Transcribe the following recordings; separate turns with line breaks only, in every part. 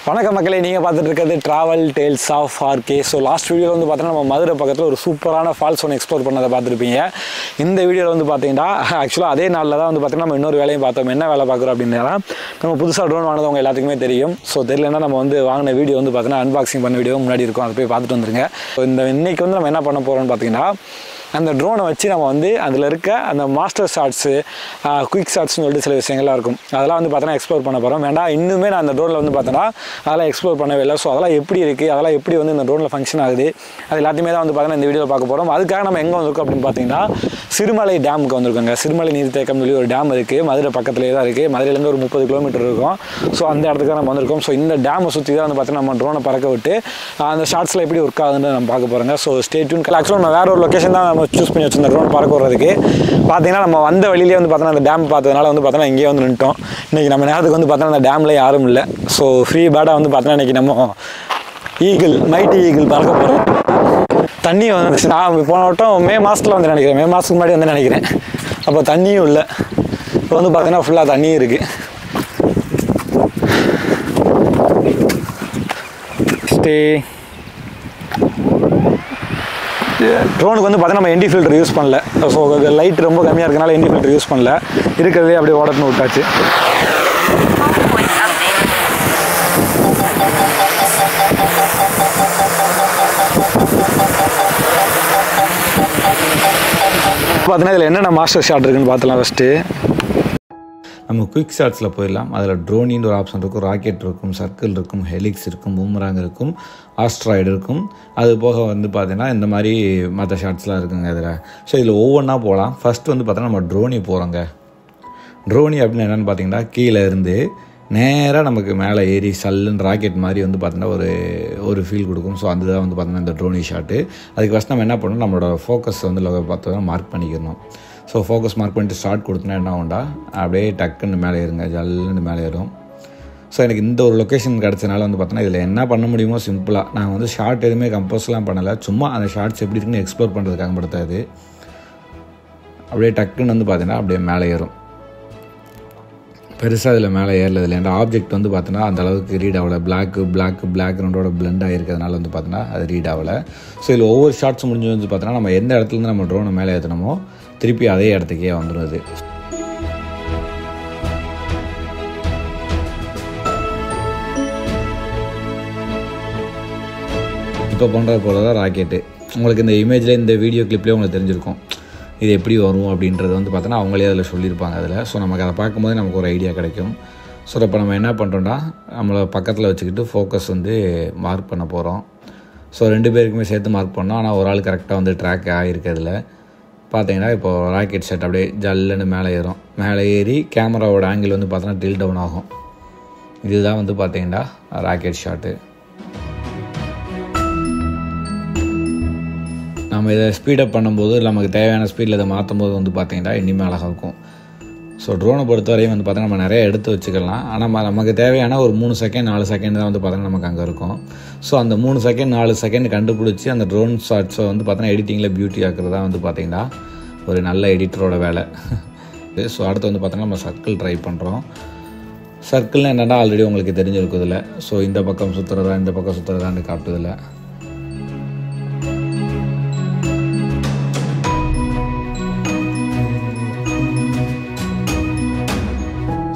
வணக்கம் மக்களே, நீங்கள் பார்த்துட்டு இருக்கிறது travel tales of RK. So last வீடியோவில் வந்து பார்த்தீங்கன்னா நம்ம மதுரை பக்கத்தில் ஒரு சூப்பரான ஃபால்ஸ் ஒன்று எக்ஸ்ப்ளோர் பண்ணதை பார்த்துருப்பீங்க. இந்த வீடியோவில் வந்து பார்த்தீங்கன்னா ஆக்சுவலாக அதே நாளில் தான் வந்து பார்த்தீங்கன்னா நம்ம இன்னொரு வேலையும் பார்த்தோம். என்ன வேலை பார்க்குறோம் அப்படின்னா, நம்ம புதுசாக ட்ரோன் வாங்கினவங்க எல்லாத்துக்குமே தெரியும். ஸோ தெரியலன்னா நம்ம வந்து வாங்கின வீடியோ வந்து பார்த்தீங்கன்னா அன்பாக்சிங் பண்ண வீடியோ முன்னாடி இருக்கும், அதை போய் பார்த்துட்டு வந்துருங்க. ஸோ இன்னைக்கு வந்து நம்ம என்ன பண்ண போகிறோம்னு பார்த்தீங்கன்னா, அந்த ட்ரோனை வச்சு நம்ம வந்து அதில் இருக்க அந்த மாஸ்டர் ஷாட்ஸு, குயிக் ஷாட்ஸ்னு சொல்லிட்டு சில விஷயங்கள்லாம் இருக்கும், அதெல்லாம் வந்து பார்த்தோன்னா எக்ஸ்ப்ளோர் பண்ண போகிறோம். இன்னுமே நான் அந்த ட்ரோனில் வந்து பார்த்தோன்னா அதெல்லாம் எக்ஸ்ப்ளோர் பண்ணவே இல்லை. ஸோ அதெல்லாம் எப்படி இருக்குது, அதெல்லாம் எப்படி வந்து இந்த ட்ரோனில் ஃபங்க்ஷன் ஆகுது, அது எல்லாத்தையுமே தான் வந்து பார்த்தோன்னா இந்த வீடியோவில் பார்க்க போகிறோம். அதுக்காக நம்ம எங்கே வந்திருக்கோம் அப்படின்னு பார்த்தீங்கன்னா, சிறுமலை டேமுக்கு வந்திருக்கோங்க. சிறுமலை நீர்த்தேக்கம்னு சொல்லி ஒரு டேம் இருக்குது, மதுரை பக்கத்துலேயே தான் இருக்குது. மதுரையிலேருந்து ஒரு 30 கிலோமீட்டர் இருக்கும். ஸோ அந்த இடத்துக்கு நம்ம வந்திருக்கோம். ஸோ இந்த டேமை சுற்றி தான் வந்து பார்த்தீங்கன்னா நம்ம ட்ரோனை பறக்க விட்டு அந்த ஷாட்ஸில் எப்படி ஒர்க் ஆகுதுன்னு நம்ம பார்க்க போகிறோங்க. So stay tune. ஆக்சுவலாக நம்ம வேற ஒரு லொக்கேஷன் தான் நம்ம சூஸ் பண்ணி வச்சிருந்த ட்ரோன் பறக்க விடுறதுக்கு. பார்த்தீங்கன்னா நம்ம வந்த வழியிலே வந்து பார்த்தோன்னா அந்த டேம் பார்த்ததுனால வந்து பார்த்தோன்னா இங்கேயே வந்து நின்ட்டோம். இன்றைக்கி நம்ம நேரத்துக்கு வந்து பார்த்தோன்னா அந்த டேமில் யாரும் இல்லை. ஸோ ஃப்ரீ பேர்டாக வந்து பார்த்தோன்னா இன்றைக்கி நம்ம மைட்டி ஈகிள் பறக்க போகிறோம். தண்ணி வந்து நான் போன வட்டம் மே மாதத்தில் வந்து நினைக்கிறேன், மே மாதத்துக்கு முன்னாடி வந்து நினைக்கிறேன். அப்போ தண்ணியும் இல்லை. இப்போ வந்து பார்த்தீங்கன்னா ஃபுல்லாக தண்ணியும் இருக்குது. ஸ்டே ட்ரோனுக்கு வந்து பார்த்தீங்கன்னா நம்ம என்டி ஃபில்டர் யூஸ் பண்ணல. ஸோ லைட் ரொம்ப கம்மியாக இருக்கனால என்டி ஃபில்டர் யூஸ் பண்ணல. இருக்கிறதே அப்படியே ஓடட்டுன்னு விட்டாச்சு. பார்த்தீங்கன்னா இதில் என்னென்ன மாஸ்டர் ஷாட் இருக்குன்னு பார்த்துலாம். ஃபஸ்ட்டு
நம்ம குயிக் ஷாட்ஸில் போயிடலாம். அதில் ட்ரோனின்னு ஒரு ஆப்ஷன் இருக்கும், ராக்கெட் இருக்கும், சர்க்கிள் இருக்கும், ஹெலிக்ஸ் இருக்கும், பூமராங் இருக்கும், ஆஸ்ட்ராய்டு இருக்கும். அது போக வந்து பார்த்தீங்கன்னா இந்த மாதிரி மற்ற ஷாட்ஸ்லாம் இருக்குங்க இதில். ஸோ இதில் ஒவ்வொன்றா போகலாம். ஃபஸ்ட்டு வந்து பார்த்தோன்னா நம்ம ட்ரோனி போகிறோங்க. ட்ரோனி அப்படின்னு என்னென்னு பார்த்தீங்கன்னா, கீழே இருந்து நேராக நமக்கு மேலே ஏறி சல்லுன்னு ராக்கெட் மாதிரி வந்து பார்த்தீங்கன்னா ஒரு ஃபீல் கொடுக்கும். ஸோ அதுதான் வந்து பார்த்தீங்கன்னா இந்த ட்ரோனி ஷாட்டு. அதுக்கு ஃபஸ்ட் நம்ம என்ன பண்ணணும், நம்மளோட ஃபோக்கஸ் வந்து பார்த்தோன்னா மார்க் பண்ணிக்கணும். ஸோ ஃபோக்கஸ் மார்க் பண்ணிட்டு ஸ்டார்ட் கொடுத்தோன்னா என்ன உண்டா, அப்படியே டக்குன்னு மேலே ஏறுங்க, ஜல்லுன்னு மேலே ஏறும். ஸோ எனக்கு இந்த ஒரு லொக்கேஷன் கிடச்சனால வந்து பார்த்தோன்னா இதில் என்ன பண்ண முடியுமோ சிம்பிளாக, நான் வந்து ஷார்ட் எதுவுமே கம்போஸ்லாம் பண்ணலை, சும்மா அந்த ஷார்ட்ஸ் எப்படி இருக்குன்னு எக்ஸ்ப்ளோர் பண்ணுறதுக்காக படுத்தாது. அப்படியே டக்குன்னு வந்து பார்த்தீங்கன்னா அப்படியே மேலே ஏறும். பெருசாக இதில் மேலே ஏறல. ஏன்னா ஆப்ஜெக்ட் வந்து பார்த்தோன்னா அந்த அளவுக்கு ரீட் ஆகலை. பிளாக் ரவுண்டோட பிளெண்ட் ஆகிருக்கிறதுனால வந்து பார்த்தோன்னா அது ரீட் ஆகலை. ஸோ இதில் ஒவ்வொரு ஷார்ட்ஸ் முடிஞ்சு வந்து பார்த்தோன்னா நம்ம எந்த இடத்துலேருந்து நம்ம ட்ரோனை மேலே ஏற்றணுமோ திருப்பி அதே இடத்துக்கே வந்துடும். அது இப்போ பண்ணுறது போல தான் ராக்கெட்டு. உங்களுக்கு இந்த இமேஜில் இந்த வீடியோ கிளிப்லேயே உங்களுக்கு தெரிஞ்சிருக்கும் இது எப்படி வரும் அப்படின்றது வந்து பார்த்தோன்னா அவங்களே அதில் சொல்லியிருப்பாங்க அதில். ஸோ நமக்கு அதை பார்க்கும்போது நமக்கு ஒரு ஐடியா கிடைக்கும். ஸோ இப்போ நம்ம என்ன பண்ணுறோன்னா, நம்மளை பக்கத்தில் வச்சுக்கிட்டு ஃபோக்கஸ் வந்து மார்க் பண்ண போகிறோம். ஸோ 2 பேருக்குமே சேர்த்து மார்க் பண்ணோம். ஆனால் ஒரு ஆள் கரெக்டாக வந்து ட்ராக் ஆகிருக்கிறதுல பார்த்தீங்கன்னா இப்போது ராக்கெட் செட் அப்படியே ஜல்லுன்னு மேலே ஏறும். மேலே ஏறி கேமராவோட ஆங்கிள் வந்து பார்த்தோன்னா டில் டவுன் ஆகும். இதுதான் வந்து பார்த்தீங்கன்னா ராக்கெட் ஷாட்டு. நம்ம இதை ஸ்பீடப் பண்ணும்போது நமக்கு தேவையான ஸ்பீடில் இதை மாற்றும் போது வந்து பார்த்திங்கன்னா இனிமேல் அழகாக இருக்கும். ஸோ ட்ரோனை பொறுத்தவரையும் வந்து பார்த்தீங்கன்னா நம்ம நிறைய எடுத்து வச்சுக்கலாம். ஆனால் நமக்கு தேவையான ஒரு 3 செகண்ட் 4 செகண்ட் தான் வந்து பார்த்தீங்கன்னா நமக்கு அங்கே இருக்கும். ஸோ அந்த 3 செகண்ட் 4 செகண்ட் கண்டுபிடிச்சி அந்த ட்ரோன் ஷாட்ஸை வந்து பார்த்தீங்கன்னா எடிட்டிங்கில் பியூட்டி ஆக்குறது தான் வந்து பார்த்திங்கன்னா ஒரு நல்ல எடிட்டரோட வேலை. ஸோ அடுத்து வந்து பார்த்தீங்கன்னா நம்ம சர்க்கிள் ட்ரை பண்ணுறோம். சர்க்கிள்னு என்னென்னா ஆல்ரெடி உங்களுக்கு தெரிஞ்சிருக்கும் இதில். ஸோ இந்த பக்கம் சுற்றுறதா இந்த பக்கம் சுற்றுறதான்னு காட்டுதில்லை.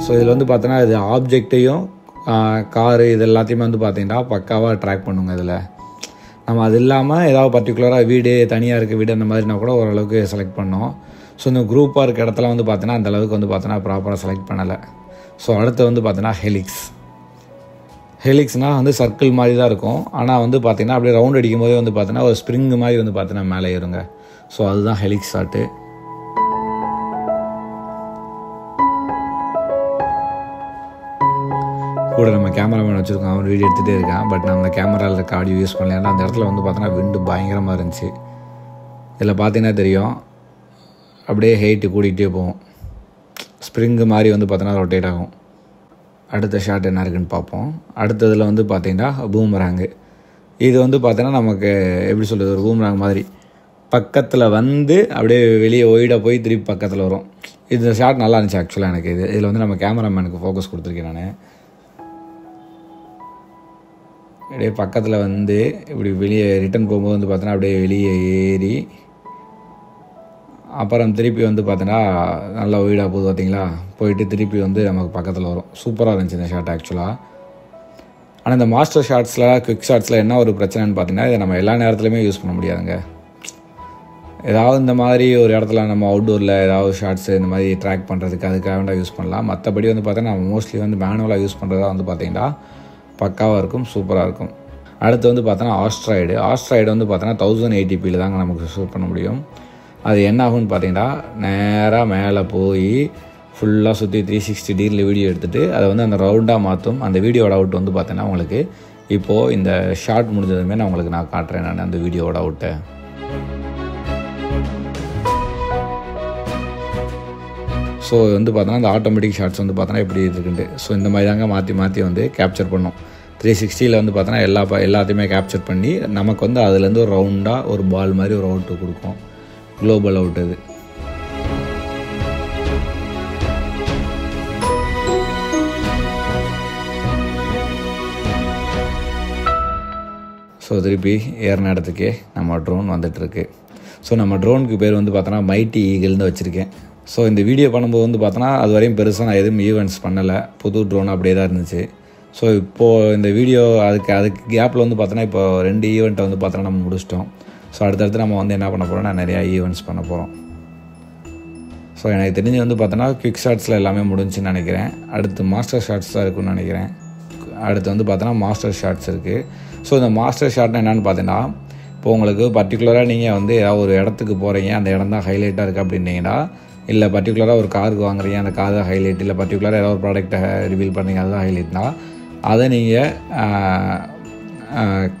ஸோ இதில் வந்து பார்த்தோன்னா இது ஆப்ஜெக்டையும் காரு இது எல்லாத்தையுமே வந்து பார்த்திங்கன்னா பக்காவாக ட்ராக் பண்ணுங்க. இதில் நம்ம அது இல்லாமல் ஏதாவது பர்டிகுலராக வீடு தனியாக இருக்க வீடு அந்த மாதிரினா கூட ஓரளவுக்கு செலக்ட் பண்ணோம். ஸோ இந்த குரூப்பாக இருக்க இடத்துல வந்து பார்த்தோன்னா அந்தளவுக்கு வந்து பார்த்தோன்னா ப்ராப்பராக செலக்ட் பண்ணலை. ஸோ அடுத்து வந்து பார்த்தோன்னா ஹெலிக்ஸ்னால் வந்து சர்க்கிள் மாதிரி தான் இருக்கும். ஆனால் வந்து பார்த்திங்கன்னா அப்படியே ரவுண்ட் அடிக்கும் போதே வந்து பார்த்தோன்னா ஒரு ஸ்ப்ரிங் மாதிரி வந்து பார்த்தோன்னா மேலே ஏறுங்க. ஸோ அதுதான் ஹெலிக்ஸ் ஷாட்டு. கூட நம்ம கேமராமேன் வச்சுருக்கோம், அவன் வீடியோ எடுத்துகிட்டே இருக்கான். பட் நான் அந்த கேமராவில் இருக்க ஆடியோ யூஸ் பண்ணல. ஏன்னா அந்த இடத்துல வந்து பார்த்தோன்னா விண்டு பயங்கரமாக இருந்துச்சு. இதில் பார்த்தீங்கன்னா தெரியும் அப்படியே ஹைட்டு கூட்டிகிட்டே போகும். ஸ்ப்ரிங்கு மாதிரி வந்து பார்த்தோன்னா ரொட்டேட் ஆகும். அடுத்த ஷாட் என்ன இருக்குன்னு பார்ப்போம். அடுத்ததில் வந்து பார்த்திங்கன்னா பூமராங்கு. இது வந்து பார்த்தோன்னா நமக்கு எப்படி சொல்கிறது, ஒரு பூமராங் மாதிரி பக்கத்தில் வந்து அப்படியே வெளியே ஒய்டாக போய் திருப்பி பக்கத்தில் வரும். இந்த ஷாட் நல்லா இருந்துச்சு ஆக்சுவலாக எனக்கு. இதில் வந்து நம்ம கேமராமேனுக்கு ஃபோக்கஸ் கொடுத்துருக்கேன் நான். அப்படியே பக்கத்தில் வந்து இப்படி வெளியே ரிட்டன் போகும்போது வந்து பார்த்தோன்னா அப்படியே வெளியே ஏறி அப்புறம் திருப்பி வந்து பார்த்தோன்னா நல்லா ஒய்டாக போகுது பார்த்தீங்களா, போயிட்டு திருப்பி வந்து நமக்கு பக்கத்தில் வரும். சூப்பராக இருந்துச்சு இந்த ஷாட் ஆக்சுவலாக. ஆனால் இந்த மாஸ்டர் ஷாட்ஸில் குவிக் ஷாட்ஸில் என்ன ஒரு பிரச்சனைன்னு பார்த்தீங்கன்னா, இதை நம்ம எல்லா நேரத்துலையுமே யூஸ் பண்ண முடியாதுங்க. ஏதாவது இந்த மாதிரி ஒரு இடத்துல நம்ம அவுட்டோரில் ஏதாவது ஷார்ட்ஸு இந்த மாதிரி ட்ராக் பண்ணுறதுக்கு அதுக்காக வேண்டாம் யூஸ் பண்ணலாம். மற்றபடி வந்து பார்த்தீங்கன்னா நம்ம மோஸ்ட்லி வந்து மேனுவலாக யூஸ் பண்ணுறதா வந்து பார்த்திங்கன்னா பக்காவாக இருக்கும், சூப்பராக இருக்கும். அடுத்து வந்து பார்த்தோன்னா ஆஸ்ட்ராய்டு வந்து பார்த்தோன்னா 1080p தாங்க நமக்கு ஷூட் பண்ண முடியும். அது என்ன ஆகும்னு பார்த்தீங்கன்னா, நேராக மேலே போய் ஃபுல்லாக சுற்றி 360 டிகிரியில் வீடியோ எடுத்துகிட்டு அதை வந்து அந்த ரவுண்டாக மாற்றும். அந்த வீடியோட அவுட் வந்து பார்த்தீங்கன்னா உங்களுக்கு இப்போது இந்த ஷார்ட் முடிஞ்சதுமே நான் காட்டுறேன் நான் அந்த வீடியோட அவுட்டை. ஸோ வந்து பார்த்தோன்னா இந்த ஆட்டோமேட்டிக் ஷார்ட்ஸ் வந்து பார்த்தோன்னா எப்படி இருக்குன்ட்டு. ஸோ இந்த மாதிரி தாங்க மாற்றி வந்து கேப்சர் பண்ணோம். 360 வந்து பார்த்தோன்னா எல்லாத்தையுமே கேப்சர் பண்ணி நமக்கு வந்து அதுலேருந்து ஒரு ரவுண்டாக ஒரு பால் மாதிரி ஒரு அவுட்டு கொடுக்கும். குளோபல் அவுட் அது. ஸோ திருப்பி ஏறின இடத்துக்கே நம்ம ட்ரோன் வந்துட்டுருக்கு. ஸோ நம்ம ட்ரோனுக்கு பேர் வந்து பார்த்தோன்னா மைட்டி ஈகிள்னு வச்சுருக்கேன். ஸோ இந்த வீடியோ பண்ணும்போது வந்து பார்த்தோன்னா அது வரையும் பெருசாக நான் எதுவும் ஈவெண்ட்ஸ் பண்ணலை, புது ட்ரோன் அப்படியே தான் இருந்துச்சு. ஸோ இப்போது இந்த வீடியோ அதுக்கு கேப்பில் வந்து பார்த்தோன்னா இப்போ 2 ஈவெண்ட்டை வந்து பார்த்தோன்னா நம்ம முடிச்சிட்டோம். ஸோ அடுத்தடுத்து நம்ம வந்து என்ன பண்ண போகிறோம்னா நிறையா ஈவெண்ட்ஸ் பண்ண போகிறோம். ஸோ எனக்கு தெரிஞ்சு வந்து பார்த்தோன்னா குவிக் ஷாட்ஸில் எல்லாமே முடிஞ்சுன்னு நினைக்கிறேன். அடுத்து மாஸ்டர் ஷாட்ஸ் தான் இருக்குன்னு நினைக்கிறேன். அடுத்து வந்து பார்த்தோன்னா மாஸ்டர் ஷாட்ஸ் இருக்குது. ஸோ இந்த மாஸ்டர் ஷாட்னா என்னென்னு பார்த்தீங்கன்னா, இப்போ உங்களுக்கு பர்டிகுலராக நீங்கள் வந்து ஏதாவது ஒரு இடத்துக்கு போகிறீங்க, அந்த இடம் தான் ஹைலைட்டாக இருக்குது அப்படின்னீங்கன்னா, இல்லை பர்டிகுலராக ஒரு காருக்கு வாங்குறீங்க, அந்த கார் தான் ஹைலைட், இல்லை பர்டிகுலராக ஏதாவது ஒரு ப்ராடக்ட்டை ரிவீல் பண்ணுறீங்க, அதுதான் ஹைலைட்னா அதை நீங்கள்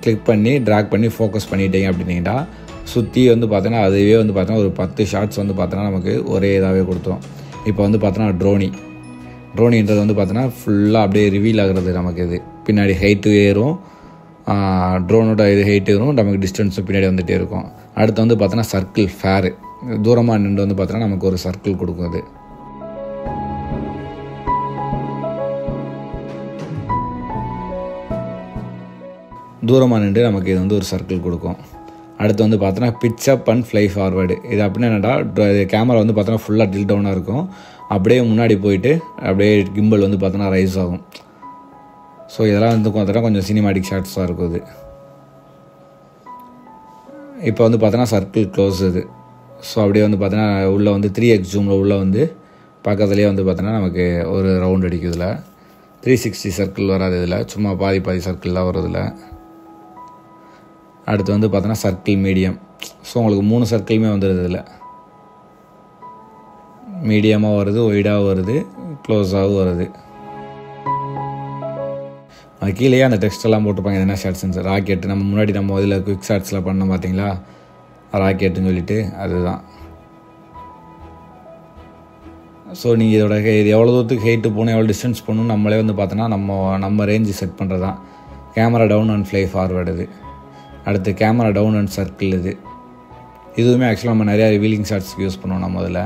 கிளிக் பண்ணி ட்ராக் பண்ணி ஃபோக்கஸ் பண்ணிட்டீங்க அப்படின்னீங்கன்னா சுற்றி வந்து பார்த்தோன்னா அதுவே வந்து பார்த்தோன்னா ஒரு 10 ஷாட்ஸ் வந்து பார்த்தோன்னா நமக்கு ஒரே இதாகவே கொடுத்துரும். இப்போ வந்து பார்த்தோன்னா ட்ரோனின்றது வந்து பார்த்தோன்னா ஃபுல்லாக அப்படியே ரிவீல் ஆகிறது நமக்கு. இது பின்னாடி ஹைட்டு ஏறும், ட்ரோனோட இது ஹைட் ஏறும், நமக்கு டிஸ்டன்ஸும் பின்னாடி வந்துகிட்டே இருக்கும். அடுத்து வந்து பார்த்தோன்னா சர்க்கிள் ஃபேரு, தூரமாக நின்று வந்து பார்த்தோன்னா நமக்கு ஒரு சர்க்கிள் கொடுக்கும். அது தூரமாக நின்று நமக்கு இது வந்து ஒரு சர்க்கிள் கொடுக்கும். அடுத்து வந்து பார்த்தோன்னா pitch up and fly forward. இது அப்படின்னா என்னடா, கேமரா வந்து பார்த்தோன்னா ஃபுல்லாக டில் டவுனாக இருக்கும், அப்படியே முன்னாடி போயிட்டு அப்படியே கிம்பல் வந்து பார்த்தோன்னா ரைஸ் ஆகும். ஸோ இதெல்லாம் வந்து பார்த்தோன்னா கொஞ்சம் சினிமாட்டிக் ஷாட்ஸாக இருக்கும். இது இப்போ வந்து பார்த்தோன்னா சர்க்கிள் க்ளோஸ் இது. ஸோ அப்படியே வந்து பார்த்தோன்னா உள்ளே வந்து 3x ஜூமில் உள்ளே வந்து பக்கத்துலேயே வந்து பார்த்தோன்னா நமக்கு ஒரு ரவுண்ட் அடிக்குதுல. 360 சர்க்கிள் வராது இதில், சும்மா பாதி சர்க்கிள் தான் வருதில்ல. அடுத்து வந்து பார்த்தோன்னா சர்க்கிள் மீடியம். ஸோ உங்களுக்கு 3 சர்க்கிளுமே வந்துடுது. இதில் மீடியமாக வருது, ஒய்டாக வருது, க்ளோஸாகவும் வருது. அது கீழேயே அந்த டெக்ஸ்டெல்லாம் போட்டுப்பாங்க என்ன ஷாட்ஸுன்னு. ராக்கெட்டு நம்ம முன்னாடி நம்ம இதில் குவிக் ஷாட்ஸில் பண்ணோம் பார்த்தீங்களா, ராக்கெட்டுன்னு சொல்லிட்டு அதுதான். ஸோ நீங்கள் இதோட இது எவ்வளோ தூரத்துக்கு ஹைட்டு போகணும், எவ்வளோ டிஸ்டன்ஸ் போகணும் நம்மளே வந்து பார்த்தோன்னா நம்ம ரேஞ்சு செட் பண்ணுறது தான். Camera down and fly forward இது. அடுத்து கேமரா டவுன் அண்ட் சர்க்கிள் இது. இதுவுமே ஆக்சுவலாக நம்ம நிறையா ரிவீலிங் ஷாட்ஸ்க்கு யூஸ் பண்ணுவோம் நம்ம அதில்.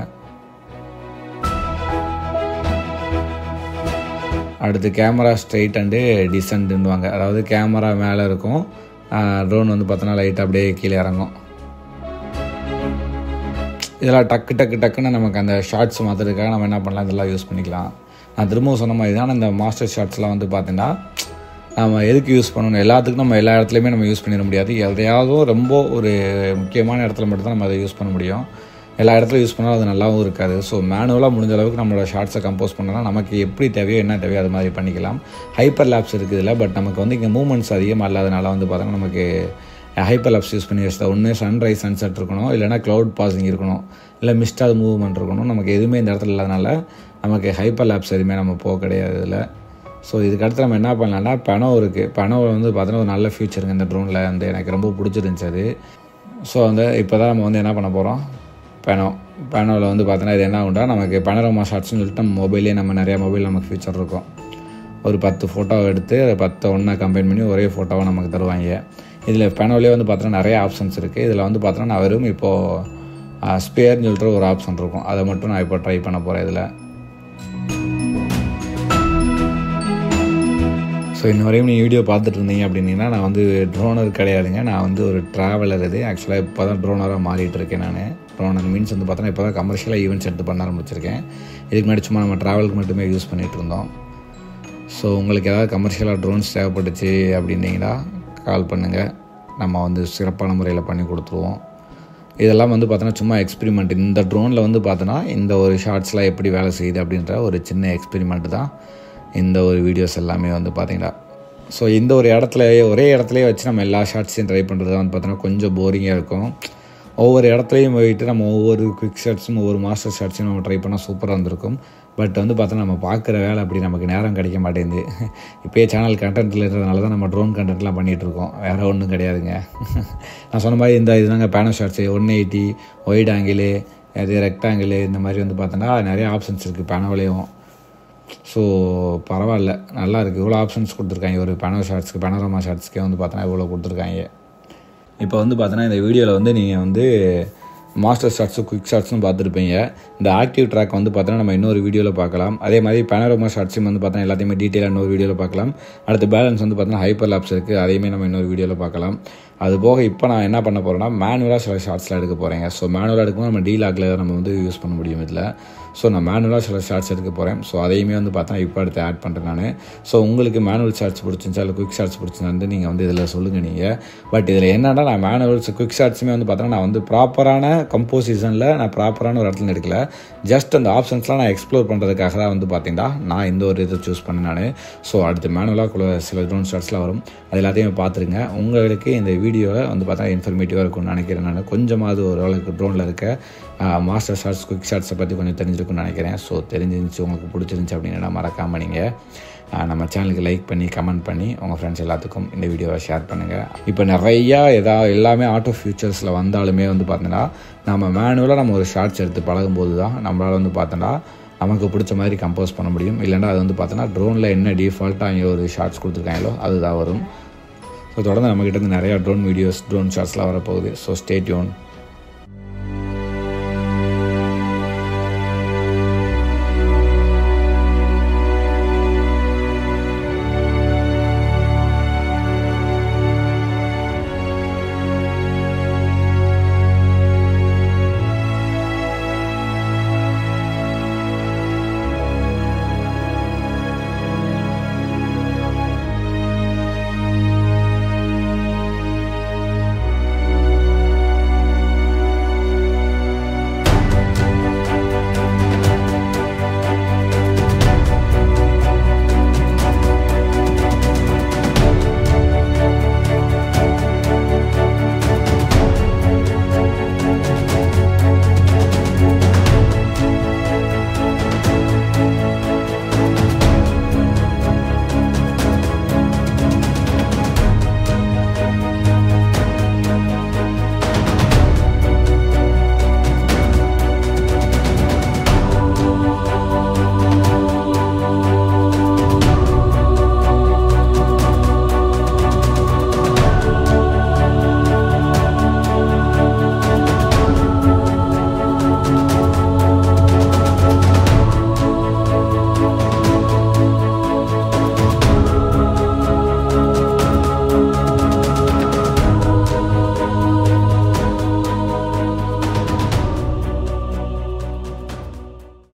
அடுத்து கேமரா ஸ்ட்ரைட் அண்டு டிசென்ட்னுவாங்க, அதாவது கேமரா மேலே இருக்கும், ட்ரோன் வந்து பார்த்தோன்னா லைட்டாக அப்படியே கீழே இறங்கும். இதெல்லாம் டக்குன்னு நமக்கு அந்த ஷார்ட்ஸ் மாற்றுறதுக்காக நம்ம என்ன பண்ணலாம், இதெல்லாம் யூஸ் பண்ணிக்கலாம். நான் திரும்பவும் சொன்ன மாதிரி தான் இந்த மாஸ்டர் ஷாட்ஸ்லாம் வந்து பார்த்தீங்கன்னா நம்ம எதுக்கு யூஸ் பண்ணணும், எல்லாத்துக்கும் நம்ம எல்லா இடத்துலையுமே நம்ம யூஸ் பண்ணிட முடியாது. எதையாவது ரொம்ப ஒரு முக்கியமான இடத்துல மட்டும்தான் நம்ம அதை யூஸ் பண்ண முடியும். எல்லா இடத்துலையும் யூஸ் பண்ணால் அது நல்லாவும் இருக்காது. ஸோ மேனுவலாக முடிஞ்ச அளவுக்கு நம்மளோட ஷார்ட்ஸை கம்போஸ் பண்ணலாம். நமக்கு எப்படி தேவையோ என்ன தேவையோ அது மாதிரி பண்ணிக்கலாம். ஹைப்பர் லேப்ஸ் இருக்குது இல்லை, பட் நமக்கு வந்து இங்கே மூமெண்ட்ஸ் அதிகமாக இல்லாதனால வந்து பார்த்தோன்னா நமக்கு ஹைப்பர் லேப்ஸ் யூஸ் பண்ணி வச்சுட்டா ஒன்று சன்ரைஸ் சன்செட் இருக்கணும், இல்லைனா க்ளவுட் பாசிங் இருக்கணும், இல்லை மிஸ்டாக மூவ்மெண்ட் இருக்கணும். நமக்கு எதுவுமே இந்த இடத்துல இல்லாதனால நமக்கு ஹைப்பர் லேப்ஸ் எதுவுமே நம்ம போக கிடையாது இதில். ஸோ இதுக்கடுத்து நம்ம என்ன பண்ணலாம்னா பணம் இருக்குது. பணம் வந்து பார்த்தோன்னா ஒரு நல்ல ஃபியூச்சருங்க இந்த ட்ரோனில் வந்து எனக்கு ரொம்ப பிடிச்சிருந்துச்சு அது. ஸோ வந்து இப்போ தான் நம்ம வந்து என்ன பண்ண போகிறோம், பேனோவில் வந்து பார்த்தோன்னா இது என்ன உண்டா, நமக்கு பேனோரமா ஷாட்ஸ்னு சொல்லிட்டு நம்ம மொபைலே நம்ம நிறையா மொபைல் நமக்கு ஃபீச்சர் இருக்கும். ஒரு 10 ஃபோட்டோவை எடுத்து 10 ஒன்றா கம்பைன் பண்ணி ஒரே ஃபோட்டோவை நமக்கு தருவாங்க. இதில் பேனோவிலே வந்து பார்த்தோன்னா நிறைய ஆப்ஷன்ஸ் இருக்குது. இதில் வந்து பார்த்தோன்னா நான் வெறும் இப்போது ஸ்பேர்னு சொல்லிட்டு ஒரு ஆப்ஷன் இருக்கும், அதை மட்டும் நான் இப்போ ட்ரை பண்ண போகிறேன் இதில். ஸோ இன்ன வரையும் நீங்கள் வீடியோ பார்த்துட்டு இருந்தீங்க அப்படின்னா நான் வந்து ட்ரோனர் கிடையாதுங்க. நான் வந்து ஒரு ட்ராவலர். இது ஆக்சுவலாக இப்போ தான் ட்ரோனராக மாறிட்டு இருக்கேன். நான் ட்ரோனர் மீன்ஸ் வந்து பார்த்தோன்னா இப்போ தான் கமர்ஷியலாக ஈவெண்ட்ஸ் எடுத்து பண்ண ஆரம்பிச்சிருக்கேன். இதுக்கு முன்னாடி சும்மா நம்ம ட்ராவலுக்கு மட்டுமே யூஸ் பண்ணிகிட்டு இருந்தோம். ஸோ உங்களுக்கு ஏதாவது கமர்ஷியலாக ட்ரோன்ஸ் தேவைப்பட்டுச்சு அப்படின்னீங்கன்னா கால் பண்ணுங்கள். நம்ம வந்து சிறப்பான முறையில் பண்ணி கொடுத்துருவோம். இதெல்லாம் வந்து பார்த்தோன்னா சும்மா எக்ஸ்பெரிமெண்ட். இந்த ட்ரோனில் வந்து பார்த்தோன்னா இந்த ஒரு ஷார்ட்ஸ்லாம் எப்படி வேலை செய்யுது அப்படின்ற ஒரு சின்ன எக்ஸ்பெரிமெண்ட் தான் இந்த ஒரு வீடியோஸ் எல்லாமே வந்து பார்த்தீங்கன்னா. ஸோ இந்த ஒரு ஒரே இடத்துலையே வச்சு நம்ம எல்லா ஷார்ட்ஸையும் ட்ரை பண்ணுறது வந்து பார்த்தோன்னா கொஞ்சம் போரிங்காக இருக்கும். ஒவ்வொரு இடத்துலையும் போயிட்டு நம்ம ஒவ்வொரு குவிக் ஷாட்ஸும் ஒவ்வொரு மாஸ்டர் ஷாட்ஸையும் நம்ம ட்ரை பண்ணால் சூப்பராக இருந்திருக்கும். பட் வந்து பார்த்தோன்னா நம்ம பார்க்குற வேலை அப்படி நமக்கு நேரம் கிடைக்க மாட்டேங்குது. இப்போயே சேனல் கண்டென்ட்டில் இருக்கிறதுனால தான் நம்ம ட்ரோன் கண்டென்ட்லாம் பண்ணிகிட்ருக்கோம். வேறு ஒன்றும் கிடையாதுங்க. நான் சொன்ன மாதிரி இந்த இதுதாங்க பேனோ ஷாட்ஸு 180 ஒயிட் ஆங்கிள், அது ரெக்டாங்கிள், இந்த மாதிரி வந்து பார்த்தோன்னா நிறைய ஆப்ஷன்ஸ் இருக்குது பேனோவிலையும். ஸோ பரவாயில்ல, நல்லா இருக்குது. இவ்வளோ ஆப்ஷன்ஸ் கொடுத்துருக்காங்க ஒரு பேனோ ஷாட்ஸ்க்கு, பேனோரமா ஷாட்ஸ்க்கே வந்து பார்த்தோன்னா இவ்வளோ கொடுத்துருக்காங்க. இப்போ வந்து பார்த்தோன்னா இந்த வீடியோவில் வந்து நீங்கள் வந்து மாஸ்டர் ஷாட்ஸும் குவிக் ஷாட்ஸும் பார்த்துருப்பீங்க. இந்த ஆக்டிவ் ட்ராக் வந்து பார்த்தோன்னா நம்ம இன்னொரு வீடியோவில் பார்க்கலாம். அதே மாதிரி பேனோரமா ஷாட்ஸும் வந்து பார்த்தோன்னா எல்லாத்தையுமே டீட்டெயிலாக இன்னொரு வீடியோவில் பார்க்கலாம். அடுத்து பேலன்ஸ் வந்து பார்த்தோன்னா ஹைப்பர் லாப்ஸ் இருக்குது, அதையுமே நம்ம இன்னொரு வீடியோவில் பார்க்கலாம். அது போக இப்போ நான் என்ன பண்ண போகிறேன்னா மேனுவலாக சில ஷார்ட்ஸ்லாம் எடுக்க போகிறேங்க. ஸோ மேனுவலாக எடுக்கும்போது நம்ம டீலாக்ல நம்ம வந்து யூஸ் பண்ண முடியும் இதில். ஸோ நான் மேனுவலாக சில ஷார்ட்ஸ் எடுக்க போகிறேன். ஸோ அதையுமே வந்து பார்த்தா இப்போ அடுத்து ஆட் பண்ணுறேன் நான். ஸோ உங்களுக்கு மேனுவல் ஷார்ட்ஸ் பிடிச்சிருந்துச்சா இல்லை குவிக் ஷார்ட்ஸ் பிடிச்சிருந்து நீங்கள் வந்து இதில் சொல்லுங்கள் நீங்கள். பட் இதில் என்னென்னா நான் மேனுவல்ஸ் குவிக் ஷார்ட்ஸுமே வந்து பார்த்தோன்னா நான் வந்து ப்ராப்பரான கம்போசிஷனில் நான் ப்ராப்பரான ஒரு இடத்துல எடுக்கல. ஜஸ்ட் அந்த ஆப்ஷன்ஸ்லாம் நான் எக்ஸ்ப்ளோர் பண்ணுறதுக்காக தான் வந்து பார்த்தீங்கன்னா நான் இந்த ஒரு இதை சூஸ் பண்ணேன் நான். ஸோ அடுத்து மேனுவலாக சில ட்ரோன் ஷார்ட்ஸ்லாம் வரும், அது எல்லாத்தையுமே பார்த்துருங்க. உங்களுக்கு இந்த வீடியோவில் வந்து பார்த்தா இன்ஃபர்மேட்டிவாக இருக்கும்னு நினைக்கிறேன் நான். கொஞ்சமாவது ஓரளவுக்கு ட்ரோனில் இருக்க மாஸ்டர் ஷார்ட்ஸ் குவிக் ஷார்ட்ஸை பற்றி கொஞ்சம் தெரிஞ்சிருக்குன்னு நினைக்கிறேன். ஸோ தெரிஞ்சிருந்துச்சு, உங்களுக்கு பிடிச்சிருந்துச்சி அப்படின்னா மறக்காமல் நீங்கள் நம்ம சேனலுக்கு லைக் பண்ணி கமெண்ட் பண்ணி உங்கள் ஃப்ரெண்ட்ஸ் எல்லாத்துக்கும் இந்த வீடியோவை ஷேர் பண்ணுங்கள். இப்போ நிறையா எல்லாமே ஆட்டோ ஃபியூச்சர்ஸில் வந்தாலுமே வந்து பார்த்தோன்னா நம்ம மேனுவலாக நம்ம ஒரு ஷார்ட்ஸ் எடுத்து பழகும்போது தான் நம்மளால் வந்து பார்த்தோன்னா நமக்கு பிடிச்ச மாதிரி கம்போஸ் பண்ண முடியும். இல்லைன்னா அது வந்து பார்த்தோன்னா ட்ரோனில் என்ன டிஃபால்ட்டாக அங்கே ஒரு ஷார்ட்ஸ் கொடுத்துருக்காங்களோ அதுதான் வரும். ஸோ தொடர்ந்து நம்மக்கிட்ட இருந்து நிறையா ட்ரோன் வீடியோஸ், ட்ரோன் ஷார்ட்ஸ்லாம் வரப்போகுது. So stay tune.